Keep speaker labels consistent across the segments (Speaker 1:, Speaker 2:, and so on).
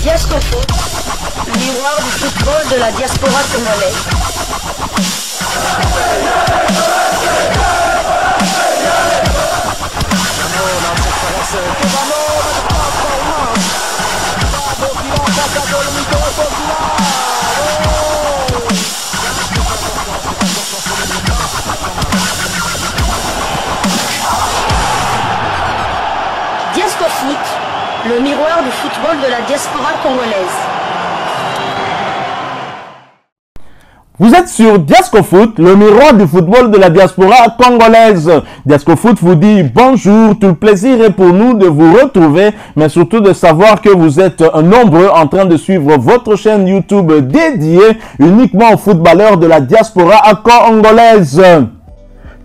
Speaker 1: Diascofoot, miroir du football de la diaspora congolaise. Diascofoot, le miroir du football de la diaspora congolaise.
Speaker 2: Vous êtes sur Diascofoot, le miroir du football de la diaspora congolaise. Diascofoot vous dit bonjour, tout le plaisir est pour nous de vous retrouver, mais surtout de savoir que vous êtes nombreux en train de suivre votre chaîne YouTube dédiée uniquement aux footballeurs de la diaspora congolaise.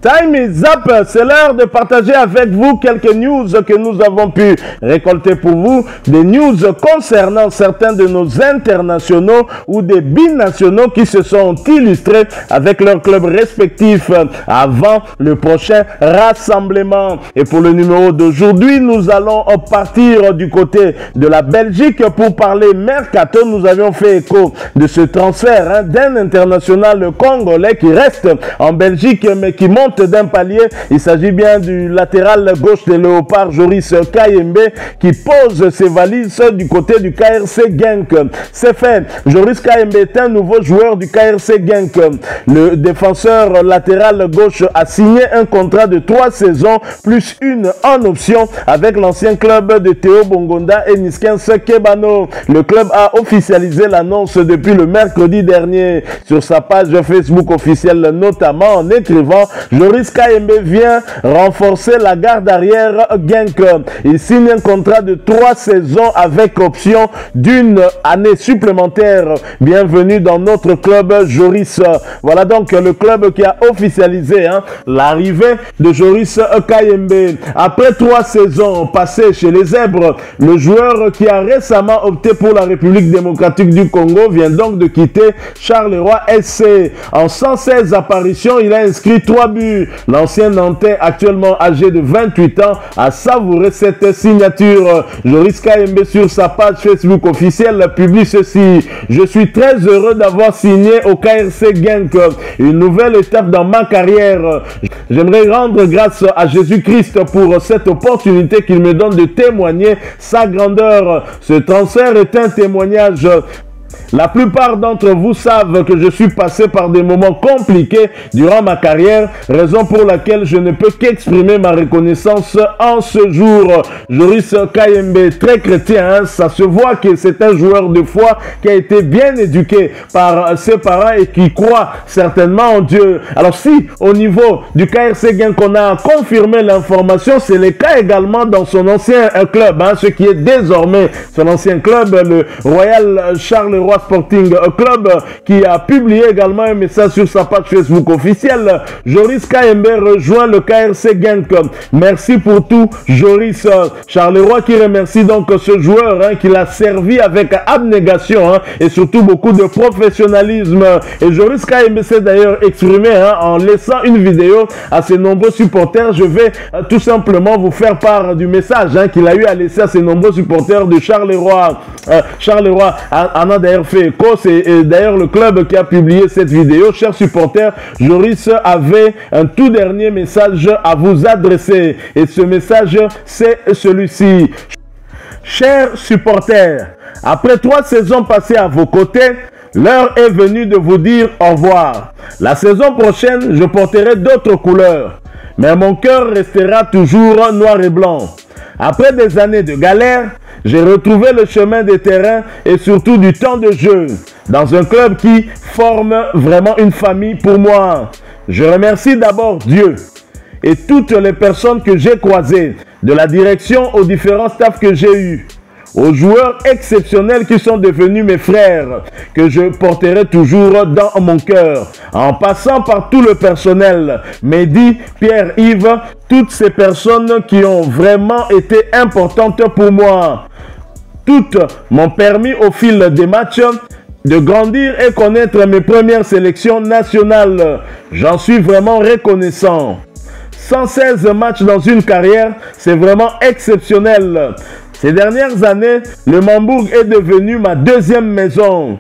Speaker 2: Time is up, c'est l'heure de partager avec vous quelques news que nous avons pu récolter pour vous, des news concernant certains de nos internationaux ou des binationaux qui se sont illustrés avec leurs clubs respectifs avant le prochain rassemblement. Et pour le numéro d'aujourd'hui, nous allons partir du côté de la Belgique pour parler mercato. Nous avions fait écho de ce transfert d'un international congolais qui reste en Belgique mais qui monte d'un palier. Il s'agit bien du latéral gauche des Léopards, Joris Kayembe, qui pose ses valises du côté du KRC Genk. C'est fait. Joris Kayembe est un nouveau joueur du KRC Genk. Le défenseur latéral gauche a signé un contrat de 3 saisons plus une en option avec l'ancien club de Théo Bongonda et Niskens Kebano. Le club a officialisé l'annonce depuis le mercredi dernier sur sa page Facebook officielle, notamment en écrivant: Joris Kayembe vient renforcer la garde arrière Genk. Il signe un contrat de 3 saisons avec option d'une année supplémentaire. Bienvenue dans notre club, Joris. Voilà donc le club qui a officialisé l'arrivée de Joris Kayembe. Après 3 saisons passées chez les Zèbres, le joueur qui a récemment opté pour la République démocratique du Congo vient donc de quitter Charleroi SC. En 116 apparitions, il a inscrit 3 buts. L'ancien Nantais, actuellement âgé de 28 ans, a savouré cette signature. Joris Kayembe, sur sa page Facebook officielle, publie ceci: je suis très heureux d'avoir signé au KRC Genk. Une nouvelle étape dans ma carrière. J'aimerais rendre grâce à Jésus-Christ pour cette opportunité qu'il me donne de témoigner sa grandeur. Ce transfert est un témoignage. La plupart d'entre vous savent que je suis passé par des moments compliqués durant ma carrière, raison pour laquelle je ne peux qu'exprimer ma reconnaissance en ce jour. Joris Kayembe, très chrétien, ça se voit que c'est un joueur de foi qui a été bien éduqué par ses parents et qui croit certainement en Dieu. Alors si au niveau du KRC Genk on a confirmé l'information, c'est le cas également dans son ancien club, ce qui est désormais son ancien club, le Royal Charleroi Sporting Club, qui a publié également un message sur sa page Facebook officielle. Joris Kayembe rejoint le KRC Genk. Merci pour tout, Joris. Charleroi qui remercie donc ce joueur qui l'a servi avec abnégation et surtout beaucoup de professionnalisme. Et Joris Kayembe s'est d'ailleurs exprimé en laissant une vidéo à ses nombreux supporters. Je vais tout simplement vous faire part du message qu'il a eu à laisser à ses nombreux supporters de Charleroi. Charleroi en a d'ailleurs fait écho, c'est d'ailleurs le club qui a publié cette vidéo. Chers supporters, Joris avait un tout dernier message à vous adresser et ce message c'est celui-ci. Chers supporters, après 3 saisons passées à vos côtés, l'heure est venue de vous dire au revoir. La saison prochaine, je porterai d'autres couleurs, mais mon cœur restera toujours noir et blanc. Après des années de galère, j'ai retrouvé le chemin des terrains et surtout du temps de jeu dans un club qui forme vraiment une famille pour moi. Je remercie d'abord Dieu et toutes les personnes que j'ai croisées, de la direction aux différents staffs que j'ai eus, aux joueurs exceptionnels qui sont devenus mes frères, que je porterai toujours dans mon cœur, en passant par tout le personnel, Mehdi, Pierre-Yves, toutes ces personnes qui ont vraiment été importantes pour moi. Toutes m'ont permis au fil des matchs de grandir et connaître mes premières sélections nationales. J'en suis vraiment reconnaissant. 116 matchs dans une carrière, c'est vraiment exceptionnel. Ces dernières années, le Mambourg est devenu ma deuxième maison.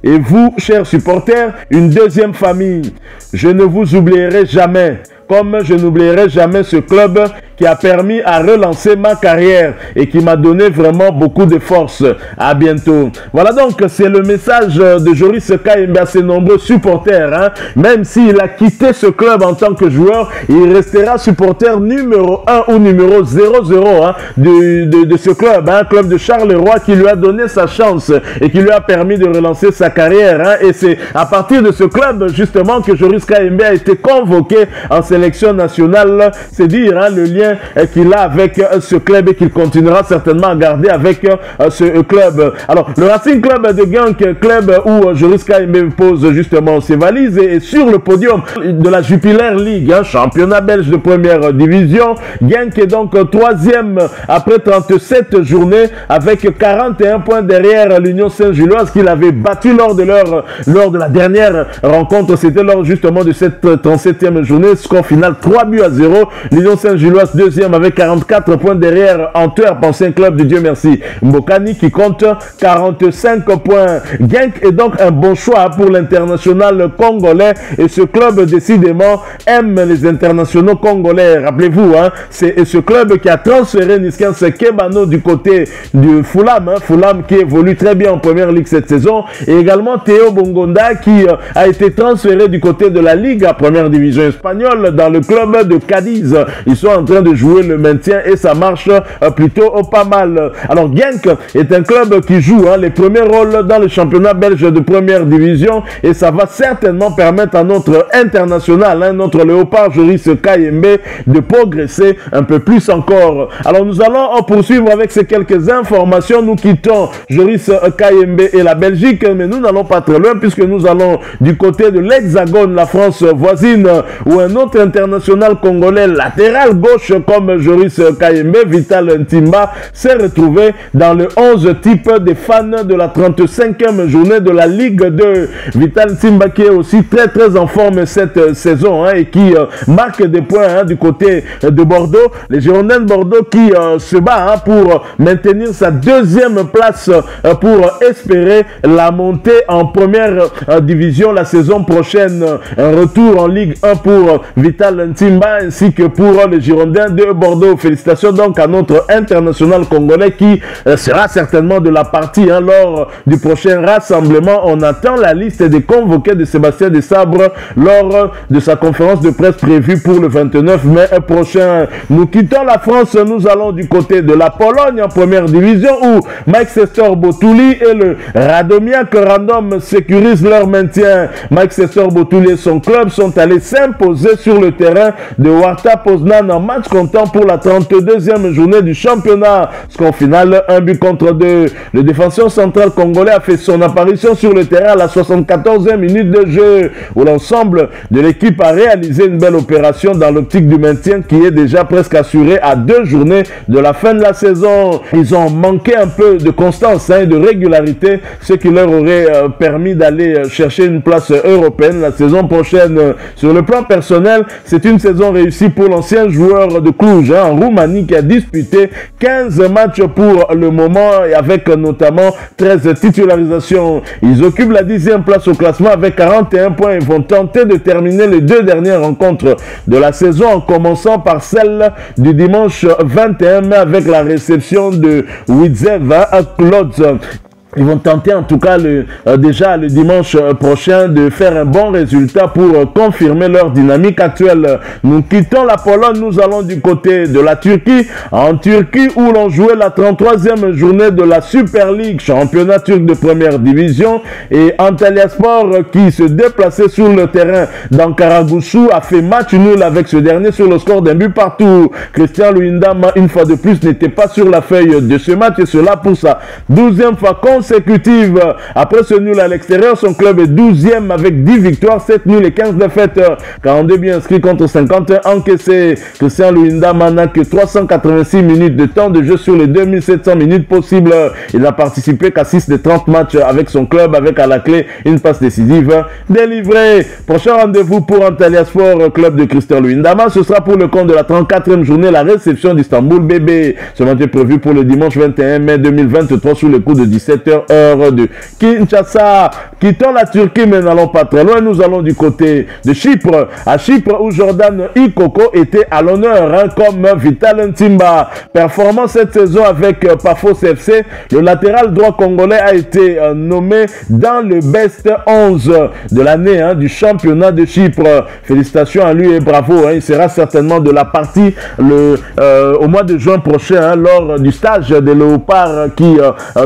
Speaker 2: Et vous, chers supporters, une deuxième famille. Je ne vous oublierai jamais. Comme je n'oublierai jamais ce club qui a permis à relancer ma carrière et qui m'a donné vraiment beaucoup de force. À bientôt. Voilà donc, c'est le message de Joris Kayembe à ses nombreux supporters. Hein. Même s'il a quitté ce club en tant que joueur, il restera supporter numéro 1 ou numéro 00 hein, de ce club. Un club de Charleroi qui lui a donné sa chance et qui lui a permis de relancer sa carrière. Hein. Et c'est à partir de ce club justement que Joris Kayembe a été convoqué en sélection nationale. C'est dire hein, le lien qu'il a avec ce club et qu'il continuera certainement à garder avec ce club. Alors, le Racing Club de Genk, club où Joris Kayembe pose justement ses valises et sur le podium de la Jupiler League, hein, championnat belge de première division. Genk est donc troisième après 37 journées avec 41 points derrière l'Union Saint-Gilloise qu'il avait battu lors de la dernière rencontre. C'était lors justement de cette 37e journée. Score final 3-0. L'Union Saint-Gilloise deuxième avec 44 points derrière Antwerp, ancien club de Dieu merci Mbokani qui compte 45 points. Genk est donc un bon choix pour l'international congolais et ce club décidément aime les internationaux congolais. Rappelez-vous, hein, c'est ce club qui a transféré Niskans Kebano du côté du Fulham, hein, Fulham qui évolue très bien en première ligue cette saison, et également Théo Bongonda qui a été transféré du côté de la Ligue à première division espagnole dans le club de Cadiz. Ils sont en train de jouer le maintien et ça marche plutôt pas mal. Alors Genk est un club qui joue hein, les premiers rôles dans le championnat belge de première division et ça va certainement permettre à notre international, hein, notre léopard Joris Kayembe de progresser un peu plus encore. Alors nous allons poursuivre avec ces quelques informations. Nous quittons Joris Kayembe et la Belgique, mais nous n'allons pas très loin puisque nous allons du côté de l'Hexagone, la France voisine, où un autre international congolais latéral gauche comme Joris Kayembe, Vital Ntimba, s'est retrouvé dans le 11 type des fans de la 35e journée de la Ligue 2. Vital Ntimba qui est aussi très en forme cette saison hein, et qui marque des points hein, du côté de Bordeaux. Les Girondins de Bordeaux qui se battent hein, pour maintenir sa deuxième place pour espérer la montée en première division la saison prochaine. Un retour en Ligue 1 pour Vital Ntimba ainsi que pour les Girondins de Bordeaux. Félicitations donc à notre international congolais qui sera certainement de la partie hein, lors du prochain rassemblement. On attend la liste des convoqués de Sébastien Desabre lors de sa conférence de presse prévue pour le 29 mai prochain. Nous quittons la France, nous allons du côté de la Pologne en première division où Mike Sestor Botuli et le Radomiak Random sécurisent leur maintien. Mike Sestor Botuli et son club sont allés s'imposer sur le terrain de Warta Poznan en match comptant pour la 32e journée du championnat. Score final 1-2. Le défenseur central congolais a fait son apparition sur le terrain à la 74e minute de jeu où l'ensemble de l'équipe a réalisé une belle opération dans l'optique du maintien qui est déjà presque assuré à 2 journées de la fin de la saison. Ils ont manqué un peu de constance hein, et de régularité, ce qui leur aurait permis d'aller chercher une place européenne la saison prochaine. Sur le plan personnel, c'est une saison réussie pour l'ancien joueur de Cluj hein, en Roumanie qui a disputé 15 matchs pour le moment et avec notamment 13 titularisations. Ils occupent la 10e place au classement avec 41 points et vont tenter de terminer les 2 dernières rencontres de la saison en commençant par celle du dimanche 21 mai avec la réception de Widzew à Klotz. Ils vont tenter en tout cas déjà le dimanche prochain de faire un bon résultat pour confirmer leur dynamique actuelle. Nous quittons la Pologne, nous allons du côté de la Turquie. En Turquie où l'on jouait la 33e journée de la Super League, championnat turc de première division. Et Antalyaspor qui se déplaçait sur le terrain d'Ankara-Gusu a fait match nul avec ce dernier sur le score d'un but partout. Christian Luyendam, une fois de plus, n'était pas sur la feuille de ce match et cela pour sa 12e fois consécutives. Après ce nul à l'extérieur, son club est 12e avec 10 victoires, 7 nuls et 15 défaites. 42 buts inscrits contre 51 encaissés. Christian Luyindama n'a que 386 minutes de temps de jeu sur les 2700 minutes possibles. Il n'a participé qu'à 6 des 30 matchs avec son club, avec à la clé une passe décisive délivrée. Prochain rendez-vous pour Antalya Sport, club de Christian Luyindama, ce sera pour le compte de la 34e journée, la réception d'Istanbul BB. Ce match est prévu pour le dimanche 21 mai 2023 sous le coup de 17h heure de Kinshasa. Quittons la Turquie mais n'allons pas très loin, nous allons du côté de Chypre. À Chypre où Jordan Ikoko était à l'honneur comme Vital Ntimba. Performant cette saison avec Pafos FC, le latéral droit congolais a été nommé dans le best 11 de l'année du championnat de Chypre. Félicitations à lui et bravo. Il sera certainement de la partie au mois de juin prochain lors du stage des Léopards qui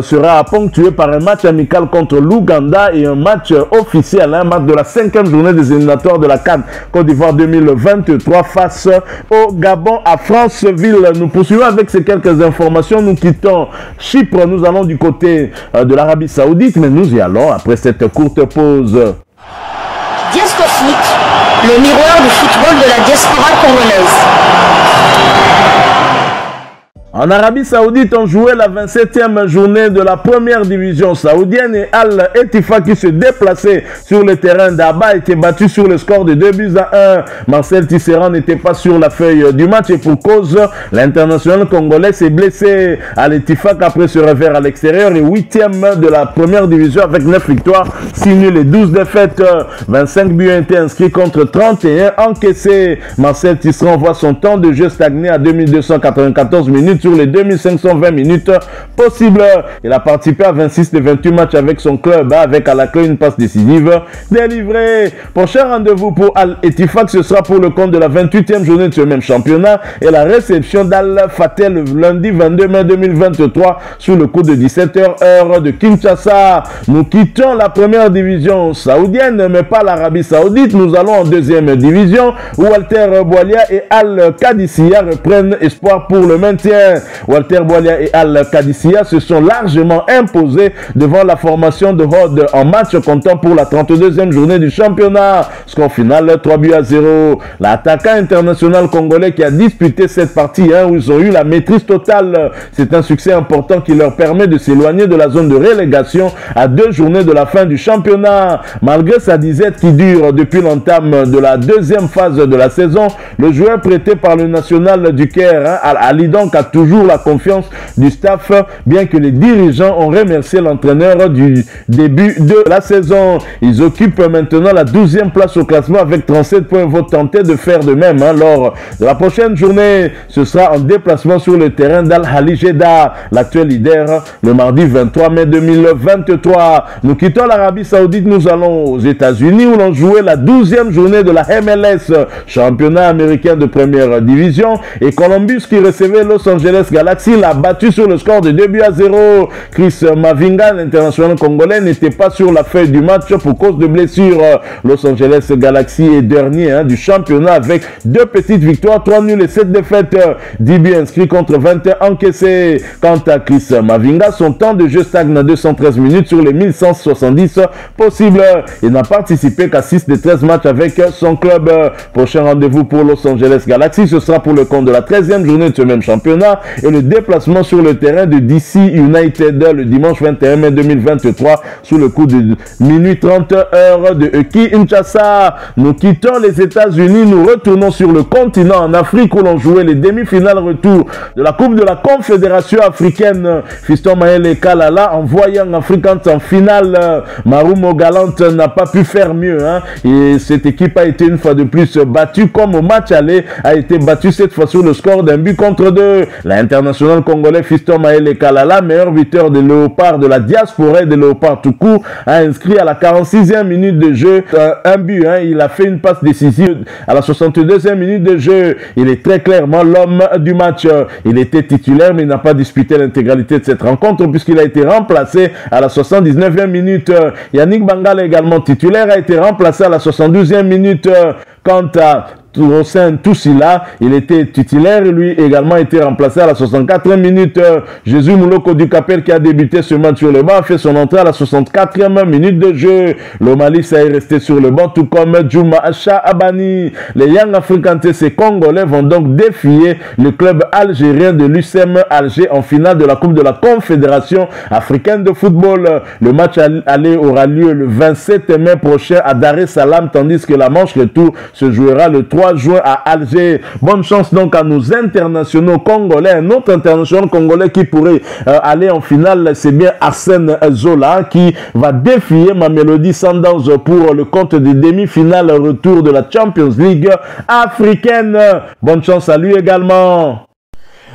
Speaker 2: sera ponctué par un match amical contre l'Ouganda et un match officiel, un match de la 5e journée des éliminatoires de la CAN Côte d'Ivoire 2023 face au Gabon à Franceville. Nous poursuivons avec ces quelques informations. Nous quittons Chypre, nous allons du côté de l'Arabie Saoudite, mais nous y allons après cette courte pause.
Speaker 1: Diasco Foot, le miroir du football de la diaspora congolaise.
Speaker 2: En Arabie Saoudite, on jouait la 27e journée de la première division saoudienne et Al-Ettifaq qui se déplaçait sur le terrain d'Aba était battu sur le score de 2-1. Marcel Tisserand n'était pas sur la feuille du match et pour cause, l'international congolais s'est blessé. Al-Ettifaq après ce revers à l'extérieur est 8e de la première division avec 9 victoires, 6 nuls et 12 défaites. 25 buts ont été inscrits contre 31 encaissés. Marcel Tisserand voit son temps de jeu stagner à 2294 minutes sur les 2520 minutes possibles. Il a participé à 26 des 28 matchs avec son club, avec à la clé une passe décisive délivrée. Prochain rendez-vous pour Al-Ettifaq, ce sera pour le compte de la 28e journée de ce même championnat et la réception d'Al-Fateh le lundi 22 mai 2023 sous le coup de 17h heure de Kinshasa. Nous quittons la première division saoudienne, mais pas l'Arabie Saoudite. Nous allons en deuxième division où Walter Boilia et Al-Qadisiyah reprennent espoir pour le maintien. Walter Boilia et Al-Qadisiyah se sont largement imposés devant la formation de Hod en match comptant pour la 32e journée du championnat. Score final 3-0. L'attaquant international congolais qui a disputé cette partie où ils ont eu la maîtrise totale. C'est un succès important qui leur permet de s'éloigner de la zone de relégation à 2 journées de la fin du championnat. Malgré sa disette qui dure depuis l'entame de la deuxième phase de la saison, le joueur prêté par le national du Caire, Ali donc a toujours la confiance du staff, bien que les dirigeants ont remercié l'entraîneur du début de la saison. Ils occupent maintenant la 12e place au classement avec 37 points. Vont tenter de faire de même lors de la prochaine journée. Ce sera en déplacement sur le terrain d'Al-Ahli Jeddah, l'actuel leader, le mardi 23 mai 2023. Nous quittons l'Arabie Saoudite, nous allons aux États-Unis où l'on jouait la 12e journée de la MLS, championnat américain de première division, et Columbus qui recevait Los Angeles Galaxy l'a battu sur le score de 2-0. Chris Mavinga, l'international congolais, n'était pas sur la feuille du match pour cause de blessure. Los Angeles Galaxy est dernier du championnat avec 2 petites victoires, 3 nuls et 7 défaites. 10 buts inscrits contre 21 encaissés. Quant à Chris Mavinga, son temps de jeu stagne à 213 minutes sur les 1170 possibles. Il n'a participé qu'à 6 des 13 matchs avec son club. Prochain rendez-vous pour Los Angeles Galaxy, ce sera pour le compte de la 13e journée de ce même championnat et le déplacement sur le terrain de DC United le dimanche 21 mai 2023 sous le coup de minuit 30 heure de Kinshasa. Nous quittons les États-Unis, nous retournons sur le continent en Afrique où l'on jouait les demi-finales retour de la Coupe de la Confédération africaine. Fiston Maël Kalala envoyant Africans en finale. Marumo Galante n'a pas pu faire mieux et cette équipe a été une fois de plus battue comme au match aller, a été battue cette fois sur le score d'un but contre 2. L'international congolais Fiston Maël Kalala, meilleur buteur des Léopards de la diaspora et des Léopards tout court, a inscrit à la 46e minute de jeu un but. Il a fait une passe décisive à la 62e minute de jeu. Il est très clairement l'homme du match. Il était titulaire mais il n'a pas disputé l'intégralité de cette rencontre puisqu'il a été remplacé à la 79e minute. Yannick Bangal également titulaire, a été remplacé à la 72e minute. Quant à Toussaint Toussila, il était titulaire, lui également été remplacé à la 64e minute. Jésus Mouloko du Capel qui a débuté ce match sur le banc a fait son entrée à la 64e minute de jeu. Le Mali est resté sur le banc tout comme Djouma Acha Abani. Les Young Africans TC Congolais vont donc défier le club algérien de l'USM Alger en finale de la Coupe de la Confédération africaine de football. Le match aller aura lieu le 27 mai prochain à Dar es Salaam, tandis que la manche retour se jouera le 3 juin à Alger. Bonne chance donc à nos internationaux congolais. Un autre international congolais qui pourrait aller en finale, c'est bien Arsène Zola qui va défier Mamelodi Sundowns pour le compte des demi-finales retour de la Champions League africaine. Bonne chance à lui également.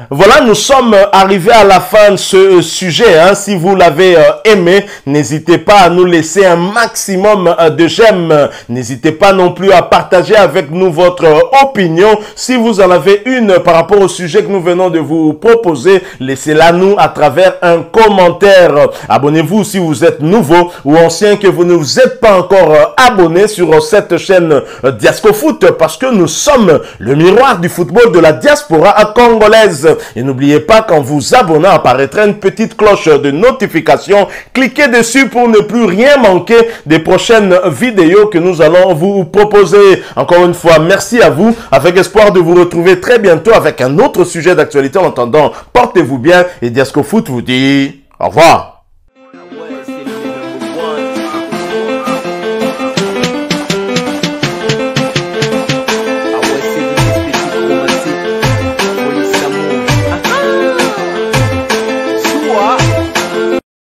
Speaker 3: Voilà, nous sommes arrivés à la fin de ce sujet. Si vous l'avez aimé, n'hésitez pas à nous laisser un maximum de j'aime. N'hésitez pas non plus à partager avec nous votre opinion. Si vous en avez une par rapport au sujet que nous venons de vous proposer, laissez-la nous à travers un commentaire. Abonnez-vous si vous êtes nouveau ou ancien que vous ne vous êtes pas encore abonné sur cette chaîne Diascofoot, parce que nous sommes le miroir du football de la diaspora congolaise. Et n'oubliez pas qu'en vous abonnant apparaîtra une petite cloche de notification. Cliquez dessus pour ne plus rien manquer des prochaines vidéos que nous allons vous proposer. Encore une fois, merci à vous, avec espoir de vous retrouver très bientôt avec un autre sujet d'actualité. En attendant, portez-vous bien et Diascofoot vous dit au revoir.